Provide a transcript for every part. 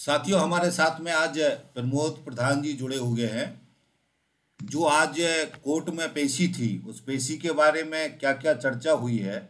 साथियों, हमारे साथ में आज प्रमोद प्रधान जी जुड़े हुए हैं। जो आज कोर्ट में पेशी थी, उस पेशी के बारे में क्या क्या चर्चा हुई है,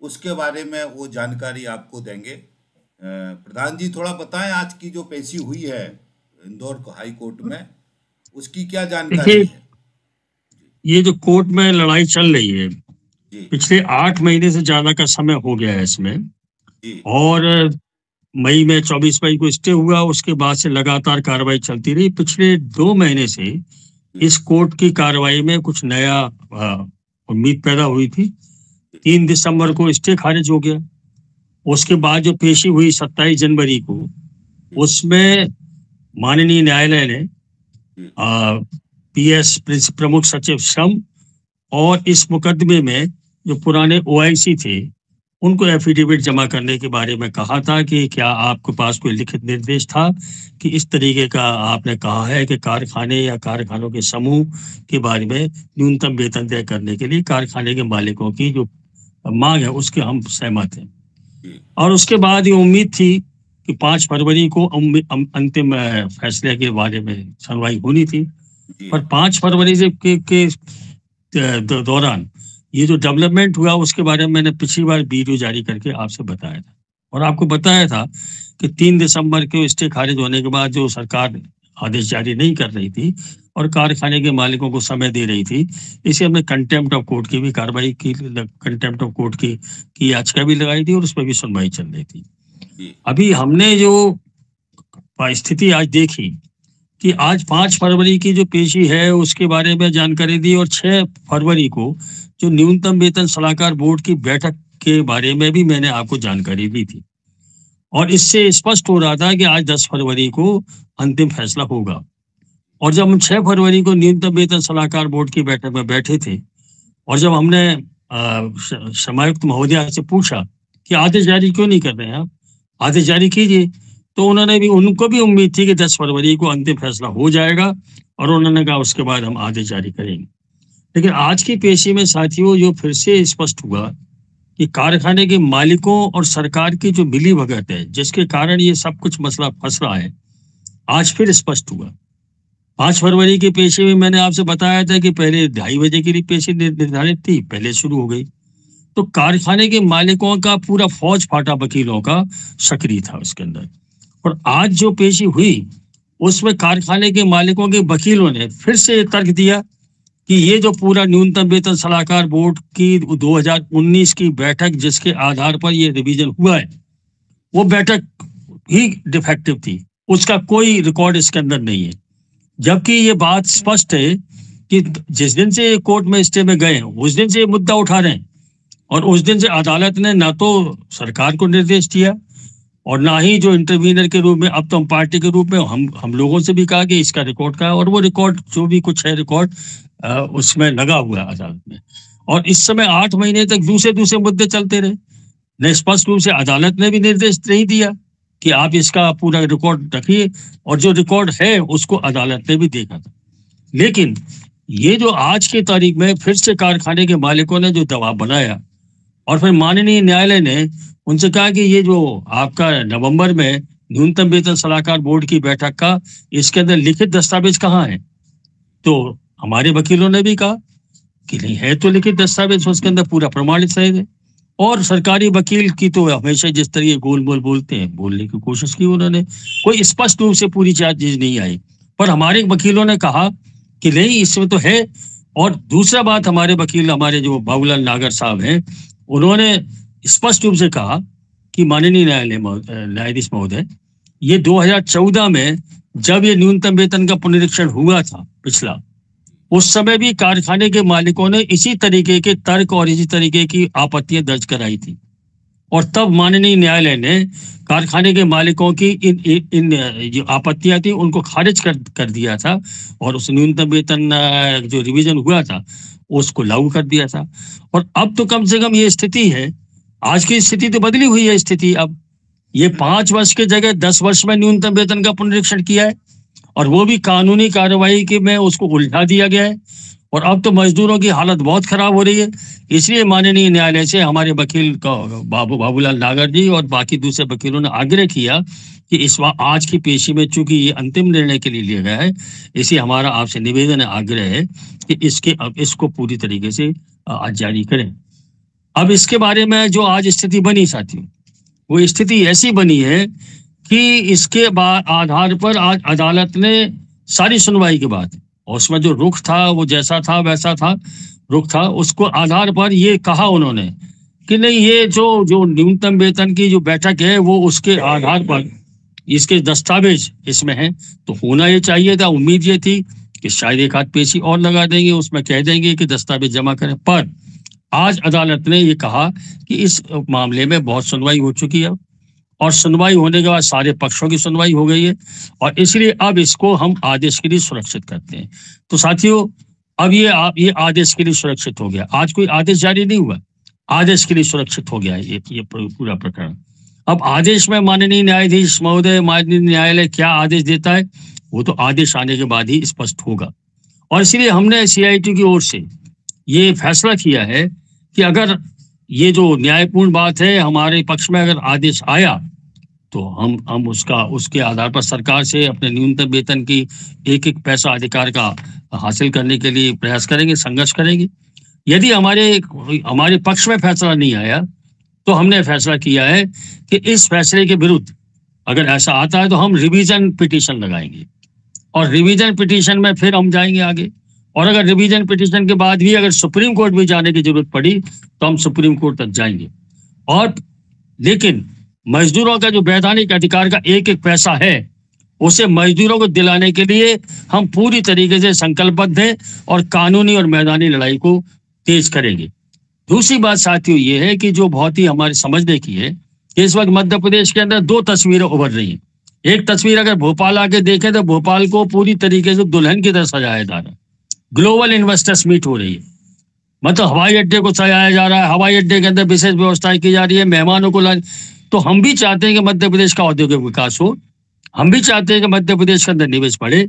उसके बारे में वो जानकारी आपको देंगे। प्रधान जी, थोड़ा बताएं आज की जो पेशी हुई है इंदौर हाई कोर्ट में, उसकी क्या जानकारी देखिए, है। ये जो कोर्ट में लड़ाई चल रही है, जी पिछले 8 महीने से ज्यादा का समय हो गया है इसमें। जी और मई में 24 मई को स्टे हुआ, उसके बाद से लगातार कार्रवाई चलती रही। पिछले 2 महीने से जी इस कोर्ट की कार्रवाई में कुछ नया उम्मीद पैदा हुई थी। 3 दिसंबर को स्टे खारिज हो गया। उसके बाद जो पेशी हुई 27 जनवरी को, जी उसमें माननीय न्यायालय ने जी पीएस प्रमुख सचिव श्रम और इस मुकदमे में जो पुराने ओआईसी थे, उनको एफिडेविट जमा करने के बारे में कहा था कि क्या आपके पास कोई लिखित निर्देश था कि इस तरीके का आपने कहा है कि कारखाने या कारखानों के समूह के बारे में न्यूनतम वेतन तय करने के लिए कारखाने के मालिकों की जो मांग है उसके हम सहमत हैं। जी और उसके बाद ये उम्मीद थी कि 5 फरवरी को अंतिम फैसले के बारे में सुनवाई होनी थी। जी पर 5 फरवरी के दौरान ये जो डेवलपमेंट हुआ, उसके बारे में मैंने पिछली बार वीडियो जारी करके आपसे बताया था। और आपको बताया था कि 3 दिसंबर को स्टे खारिज होने के बाद जो सरकार आदेश जारी नहीं कर रही थी और कारखाने के मालिकों को समय दे रही थी, इसे हमने कंटेम्प्ट ऑफ कोर्ट की भी कार्रवाई की, कंटेम्प्ट ऑफ कोर्ट की याचिका भी लगाई थी और उसमें भी सुनवाई चल रही थी। जी अभी हमने जो स्थिति आज देखी कि आज 5 फरवरी की जो पेशी है उसके बारे में जानकारी दी, और 6 फरवरी को जो न्यूनतम वेतन सलाहकार बोर्ड की बैठक के बारे में भी मैंने आपको जानकारी दी थी। और इससे स्पष्ट हो रहा था कि आज 10 फरवरी को अंतिम फैसला होगा। और जब हम 6 फरवरी को न्यूनतम वेतन सलाहकार बोर्ड की बैठक में बैठे थे, और जब हमने समायुक्त महोदया से पूछा कि आदेश जारी क्यों नहीं कर रहे हैं आप, आदेश जारी कीजिए, तो उनको भी उम्मीद थी कि 10 फरवरी को अंतिम फैसला हो जाएगा और उन्होंने कहा उसके बाद हम आदेश जारी करेंगे। लेकिन आज की पेशी में साथियों, जो फिर से स्पष्ट हुआ कि कारखाने के मालिकों और सरकार की जो मिलीभगत है, जिसके कारण ये सब कुछ मसला फंस रहा है, आज फिर स्पष्ट हुआ। 5 फरवरी की पेशी में मैंने आपसे बताया था कि पहले 2:30 बजे के लिए पेशी निर्धारित थी, पहले शुरू हो गई। तो कारखाने के मालिकों का पूरा फौज फाटा वकीलों का सक्रिय था उसके अंदर। और आज जो पेशी हुई, उसमें कारखाने के मालिकों के वकीलों ने फिर से तर्क दिया कि ये जो पूरा न्यूनतम वेतन सलाहकार बोर्ड की 2019 की बैठक, जिसके आधार पर ये रिवीजन हुआ है, वो बैठक ही डिफेक्टिव थी, उसका कोई रिकॉर्ड इसके अंदर नहीं है। जबकि ये बात स्पष्ट है कि जिस दिन से कोर्ट में स्टे में गए उस दिन से ये मुद्दा उठा रहे हैं, और उस दिन से अदालत ने ना तो सरकार को निर्देश दिया और ना ही जो इंटरवीनर के रूप में, अब तो हम पार्टी के रूप में हम लोगों से भी कहा कि इसका रिकॉर्ड का है, और वो रिकॉर्ड जो भी कुछ है रिकॉर्ड उसमें लगा हुआ है अदालत में। और इस समय 8 महीने तक दूसरे मुद्दे चलते रहे। न स्पष्ट रूप से अदालत ने भी निर्देश नहीं दिया कि आप इसका पूरा रिकॉर्ड रखिए, और जो रिकॉर्ड है उसको अदालत ने भी देखा था। लेकिन ये जो आज की तारीख में फिर से कारखाने के मालिकों ने जो दबाव बनाया, और फिर माननीय न्यायालय ने उनसे कहा कि ये जो आपका नवंबर में न्यूनतम वेतन सलाहकार बोर्ड की बैठक का, इसके अंदर लिखित दस्तावेज कहाँ है। तो हमारे वकीलों ने भी कहा कि नहीं है, तो लिखित दस्तावेज उसके अंदर पूरा प्रमाणित सहित है। और सरकारी वकील की तो हमेशा जिस तरह ये गोल मोल बोलते हैं, बोलने की कोशिश की उन्होंने, कोई स्पष्ट रूप से पूरी चीज नहीं आई। पर हमारे वकीलों ने कहा कि नहीं, इसमें तो है। और दूसरा बात, हमारे वकील, हमारे जो बाबूलाल नागर साहब हैं, उन्होंने स्पष्ट रूप से कहा कि माननीय न्यायाधीश महोदय, ये 2014 में जब ये न्यूनतम वेतन का पुनरीक्षण हुआ था पिछला, उस समय भी कारखाने के मालिकों ने इसी तरीके के तर्क और इसी तरीके की आपत्तियां दर्ज कराई थी। और तब माननीय न्यायालय ने कारखाने के मालिकों की इन जो आपत्तियां थी उनको खारिज कर दिया था, और उस न्यूनतम वेतन जो रिवीजन हुआ था उसको लागू कर दिया था। और अब तो कम से कम ये स्थिति है, आज की स्थिति तो बदली हुई है स्थिति। अब ये 5 वर्ष के जगह 10 वर्ष में न्यूनतम वेतन का पुनरीक्षण किया है, और वो भी कानूनी कार्रवाई के में उसको उल्टा दिया गया है। और अब तो मजदूरों की हालत बहुत खराब हो रही है। इसलिए माननीय न्यायालय से हमारे वकील बाबूलाल नागर जी और बाकी दूसरे वकीलों ने आग्रह किया कि इस आज की पेशी में चूंकि ये अंतिम निर्णय के लिए लिया गया है, इसी हमारा आपसे निवेदन है, आग्रह है कि इसको पूरी तरीके से आज जारी करें। अब इसके बारे में जो आज स्थिति बनी साथियों, वो स्थिति ऐसी बनी है कि इसके आधार पर आज अदालत ने सारी सुनवाई के बाद, और उसमें जो रुख था वो जैसा था वैसा था, रुख था, उसको आधार पर ये कहा उन्होंने कि नहीं, ये जो न्यूनतम वेतन की जो बैठक है वो उसके आधार पर इसके दस्तावेज इसमें हैं, तो होना ये चाहिए था। उम्मीद ये थी कि शायद एक आध पेशी और लगा देंगे, उसमें कह देंगे कि दस्तावेज जमा करें। पर आज अदालत ने ये कहा कि इस मामले में बहुत सुनवाई हो चुकी है और सुनवाई होने के बाद सारे पक्षों की सुनवाई हो गई है, और इसलिए अब इसको हम आदेश के लिए सुरक्षित करते हैं। तो साथियों, अब ये आदेश के लिए सुरक्षित हो गया। आज कोई आदेश जारी नहीं हुआ, आदेश के लिए सुरक्षित हो गया है ये पूरा प्रकरण। अब आदेश में माननीय न्यायाधीश महोदय, माननीय न्यायालय क्या आदेश देता है, वो तो आदेश आने के बाद ही स्पष्ट होगा। और इसलिए हमने सीआईटी की ओर से ये फैसला किया है कि अगर ये जो न्यायपूर्ण बात है, हमारे पक्ष में अगर आदेश आया तो हम उसके आधार पर सरकार से अपने न्यूनतम वेतन की एक एक पैसा अधिकार का हासिल करने के लिए प्रयास करेंगे, संघर्ष करेंगे। यदि हमारे पक्ष में फैसला नहीं आया तो हमने फैसला किया है कि इस फैसले के विरुद्ध अगर ऐसा आता है तो हम रिवीजन पिटीशन लगाएंगे, और रिवीजन पिटीशन में फिर हम जाएंगे आगे। और अगर रिवीजन पिटीशन के बाद भी अगर सुप्रीम कोर्ट में जाने की जरूरत पड़ी तो हम सुप्रीम कोर्ट तक जाएंगे। और लेकिन मजदूरों का जो वैधानिक अधिकार का एक एक पैसा है, उसे मजदूरों को दिलाने के लिए हम पूरी तरीके से संकल्पबद्ध हैं और कानूनी और मैदानी लड़ाई को तेज करेंगे। दूसरी बात साथियों ये है कि जो बहुत ही हमारे समझने की है कि इस वक्त मध्य प्रदेश के अंदर दो तस्वीरें उभर रही हैं। एक तस्वीर अगर भोपाल आके देखें तो भोपाल को पूरी तरीके से दुल्हन की तरह सजाया जा रहा है। ग्लोबल इन्वेस्टर्स मीट हो रही है, मतलब हवाई अड्डे को सजाया जा रहा है, हवाई अड्डे के अंदर विशेष व्यवस्थाएं की जा रही है, मेहमानों को तो हम भी चाहते हैं कि मध्य प्रदेश का औद्योगिक विकास हो, हम भी चाहते हैं कि मध्य प्रदेश के अंदर निवेश बढ़े।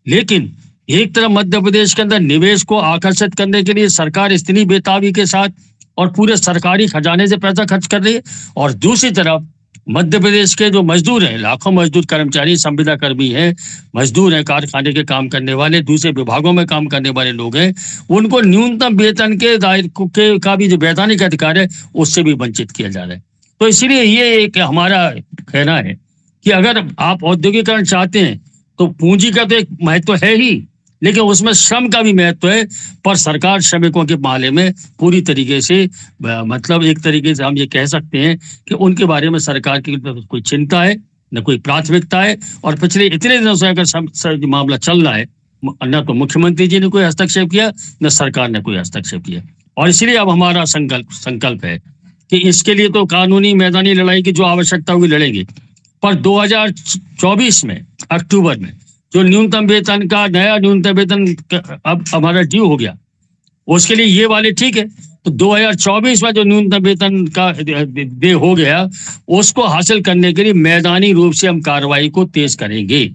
लेकिन एक तरफ मध्य प्रदेश के अंदर निवेश को आकर्षित करने के लिए सरकार इतनी बेताबी के साथ और पूरे सरकारी खजाने से पैसा खर्च कर रही है, और दूसरी तरफ मध्य प्रदेश के जो मजदूर हैं, लाखों मजदूर कर्मचारी, संविदा कर्मी हैं, मजदूर हैं, कारखाने के काम करने वाले, दूसरे विभागों में काम करने वाले लोग हैं, उनको न्यूनतम वेतन के दायरे का भी जो वैधानिक अधिकार है उससे भी वंचित किया जा रहा है। तो इसीलिए ये एक हमारा कहना है कि अगर आप औद्योगिकरण चाहते हैं तो पूंजी का तो एक महत्व है ही, लेकिन उसमें श्रम का भी महत्व है। पर सरकार श्रमिकों के मामले में पूरी तरीके से, मतलब एक तरीके से हम ये कह सकते हैं कि उनके बारे में सरकार की कोई चिंता है, न कोई प्राथमिकता है। और पिछले इतने दिनों से अगर मामला चल रहा है, न तो मुख्यमंत्री जी ने कोई हस्तक्षेप किया, न सरकार ने कोई हस्तक्षेप किया। और इसलिए अब हमारा संकल्प है कि इसके लिए तो कानूनी मैदानी लड़ाई की जो आवश्यकता होगी लड़ेंगे, पर 2024 में अक्टूबर में जो न्यूनतम वेतन का नया न्यूनतम वेतन अब हमारा ड्यू हो गया, उसके लिए ये वाले ठीक है। तो 2024 में जो न्यूनतम वेतन का डे हो गया, उसको हासिल करने के लिए मैदानी रूप से हम कार्रवाई को तेज करेंगे।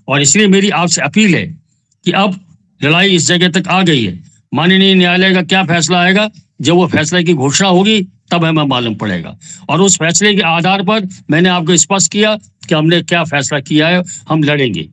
और इसलिए मेरी आपसे अपील है कि अब लड़ाई इस जगह तक आ गई है। माननीय न्यायालय का क्या फैसला आएगा, जब वो फैसले की घोषणा होगी तब हमें मालूम पड़ेगा। और उस फैसले के आधार पर मैंने आपको स्पष्ट किया कि हमने क्या फैसला किया है, हम लड़ेंगे।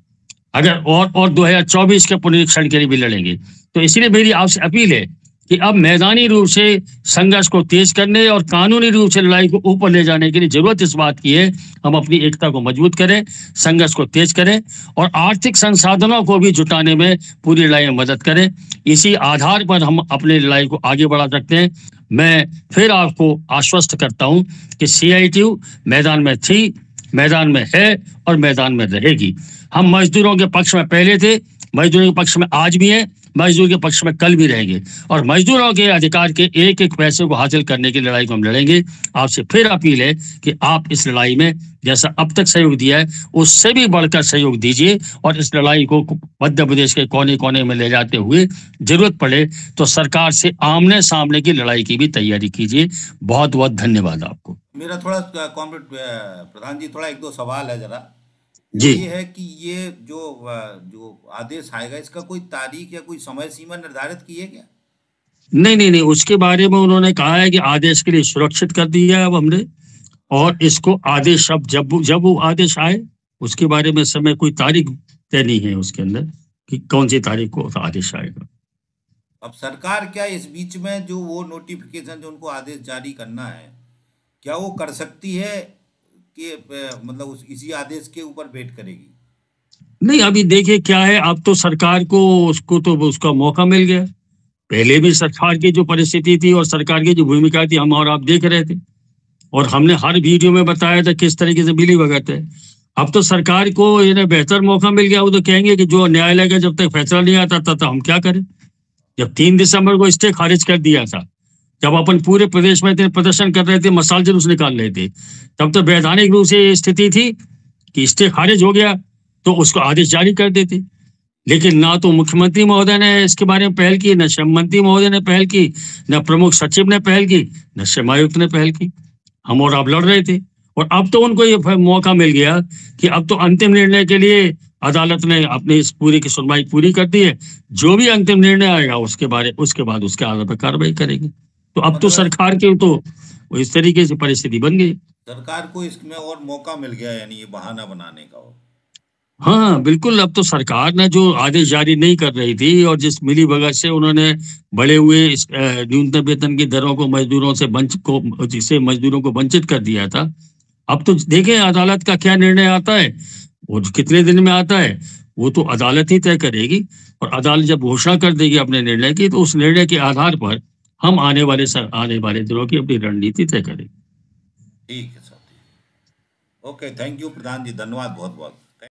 अगर और 2024 के पुनरीक्षण के लिए भी लड़ेंगे। तो इसलिए मेरी आपसे अपील है कि अब मैदानी रूप से संघर्ष को तेज करने और कानूनी रूप से लड़ाई को ऊपर ले जाने के लिए जरूरत इस बात की है, हम अपनी एकता को मजबूत करें, संघर्ष को तेज करें और आर्थिक संसाधनों को भी जुटाने में पूरी लड़ाई में मदद करें। इसी आधार पर हम अपनी लड़ाई को आगे बढ़ा सकते हैं। मैं फिर आपको आश्वस्त करता हूं कि सीआईटीयू मैदान में थी, मैदान में है और मैदान में रहेगी। हम मजदूरों के पक्ष में पहले थे, मजदूरों के पक्ष में आज भी हैं, मजदूर के पक्ष में कल भी रहेंगे और मजदूरों के अधिकार के एक एक पैसे को हासिल करने की लड़ाई को हम लड़ेंगे। आपसे फिर अपील है कि आप इस लड़ाई में जैसा अब तक सहयोग दिया है उससे भी बढ़कर सहयोग दीजिए और इस लड़ाई को मध्य प्रदेश के कोने कोने में ले जाते हुए जरूरत पड़े तो सरकार से आमने सामने की लड़ाई की भी तैयारी कीजिए। बहुत बहुत धन्यवाद आपको। मेरा थोड़ा प्रधान जी थोड़ा एक दो सवाल है जरा वो जी ये है कि ये जो आदेश आएगा, इसका कोई तारीख या कोई समय सीमा निर्धारित की है क्या? नहीं नहीं नहीं, उसके बारे में उन्होंने कहा है कि आदेश के लिए सुरक्षित कर दिया है अब हमने, और इसको आदेश अब जब वो आदेश आए उसके बारे में समय कोई तारीख तय नहीं है उसके अंदर कि कौन सी तारीख को आदेश आएगा। अब सरकार क्या इस बीच में जो वो नोटिफिकेशन जो उनको आदेश जारी करना है, क्या वो कर सकती है कि मतलब उस इसी आदेश के ऊपर वेट करेगी? नहीं, अभी देखिए क्या है, अब तो सरकार को उसको तो उसका मौका मिल गया। पहले भी सरकार की जो परिस्थिति थी और सरकार की जो भूमिका थी हम और आप देख रहे थे, और हमने हर वीडियो में बताया था किस तरीके से मिली भगत है। अब तो सरकार को इन्हें बेहतर मौका मिल गया, वो तो कहेंगे कि जो न्यायालय का जब तक फैसला नहीं आता था तो हम क्या करें। जब 3 दिसंबर को स्टे खारिज कर दिया था, जब अपन पूरे प्रदेश में इतने प्रदर्शन कर रहे थे, मसाल जुलूस निकाल रहे थे, तब तो वैधानिक रूप से ये स्थिति थी कि स्टे खारिज हो गया तो उसको आदेश जारी कर देते। लेकिन ना तो मुख्यमंत्री महोदय ने इसके बारे में पहल की, न श्रम मंत्री महोदय ने पहल की, न प्रमुख सचिव ने पहल की, न श्रम आयुक्त ने पहल की। हम और आप लड़ रहे थे, और अब तो उनको ये मौका मिल गया कि अब तो अंतिम निर्णय के लिए अदालत ने अपनी इस पूरी की सुनवाई पूरी कर दी है। जो भी अंतिम निर्णय आएगा उसके बाद उसके आधार पर कार्रवाई करेंगे। तो अब तो मतलब सरकार के तो इस तरीके से परिस्थिति बन गई। सरकार को इसमें और मौका मिल गया, यानी ये बहाना बनाने का हो। हाँ बिल्कुल, अब तो सरकार ने जो आदेश जारी नहीं कर रही थी और जिस मिली भगत से उन्होंने बढ़े हुए न्यूनतम वेतन की दरों को मजदूरों से जिससे मजदूरों को वंचित कर दिया था, अब तो देखें अदालत का क्या निर्णय आता है और कितने दिन में आता है, वो तो अदालत ही तय करेगी। और अदालत जब घोषणा कर देगी अपने निर्णय की, तो उस निर्णय के आधार पर हम आने वाले दिनों की अपनी रणनीति तय करेंगे। ठीक है सर। ओके, थैंक यू प्रधान जी, धन्यवाद बहुत बहुत।